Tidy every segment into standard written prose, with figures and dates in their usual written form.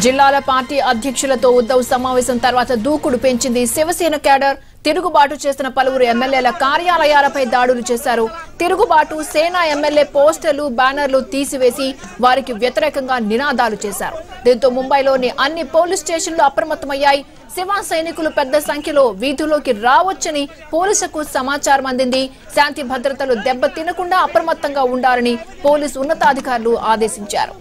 జిల్లాల పార్టీ అధ్యక్షులతో ఉద్దవ్ సమావేశం తర్వాత దూకుడు పెంచింది శివసేన క్యాడర్. తిరుగుబాటు చేసిన పలువురు ఎమ్మెల్యేల కార్యాలయాలపై దాడులు చేశారు. తిరుగుబాటు సేన ఎమ్మెల్యే పోస్టర్లు బ్యానర్లు తీసివేసి వారికి వ్యతిరేకంగా నినాదాలు చేశారు. దీంతో ముంబైలోని అన్ని పోలీస్ స్టేషన్లు అప్రమత్తమయ్యాయి. శివ సైనికులు పెద్ద సంఖ్యలో వీధుల్లోకి రావచ్చని పోలీసులకు సమాచారం అందింది. శాంతి భద్రతలు దెబ్బతినకుండా అప్రమత్తంగా ఉండాలని పోలీసు ఉన్నతాధికారులు ఆదేశించారు.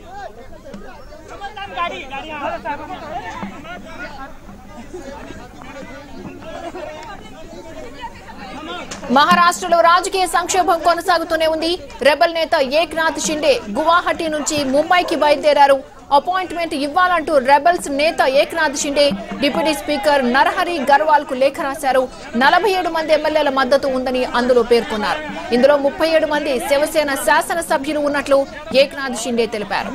మహారాష్ట్రలో రాజకీయ సంక్షోభం కొనసాగుతూనే ఉంది. రెబల్ నేత ఏక్నాథ్ షిండే గువాహటి నుంచి ముంబైకి బయలుదేరారు. అపాయింట్మెంట్ ఇవ్వాలంటూ రెబల్స్ నేత ఏక్నాథ్ షిండే డిప్యూటీ స్పీకర్ నరహరి గర్వాల్ కు లేఖ రాశారు. 47 మంది ఎమ్మెల్యేల మద్దతు ఉందని అందులో పేర్కొన్నారు. ఇందులో 37 మంది శివసేన శాసనసభ్యులు ఉన్నట్లు ఏక్నాథ్ షిండే తెలిపారు.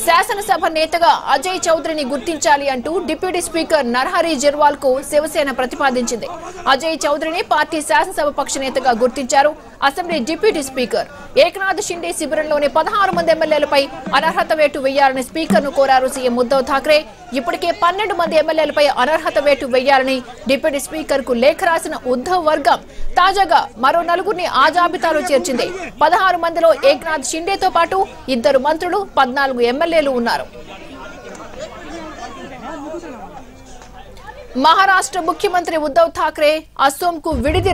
శాసనసభ నేతగా అజయ్ చౌదరిని గుర్తించాలి అంటూ డిప్యూటీ స్పీకర్ నరహరి గర్వాల్ కు శివసేన ప్రతిపాదించింది. అజయ్ చౌదరిని పార్టీ శాసనసభ పక్ష నేతగా గుర్తించారు. Assembly deputy speaker Eknath Shinde శిబిరంలోని 16 మంది ఎమ్మెల్యేలపై అనర్హత వేటు వేయాలని స్పీకర్ ను కోరారు సీఎం ఉద్దవ్ ఠాక్రే. ఇప్పటికే 12 మంది ఎమ్మెల్యేలపై అనర్హత వేటు వేయాలని డిప్యూటీ స్పీకర్ కు లేఖ రాసిన ఉద్దవ్ వర్గం తాజాగా మరో 4గురిని ఆ జాబితాలో చేర్చింది. 16 మందిలో ఏక్నాథ్ షిండేతో పాటు 2 మంత్రులు, 14 ఎమ్మెల్యేలు ఉన్నారు. మహారాష్ట్ర ముఖ్యమంత్రి ఉద్దవ్ ఠాక్రే అసోంకు విడిది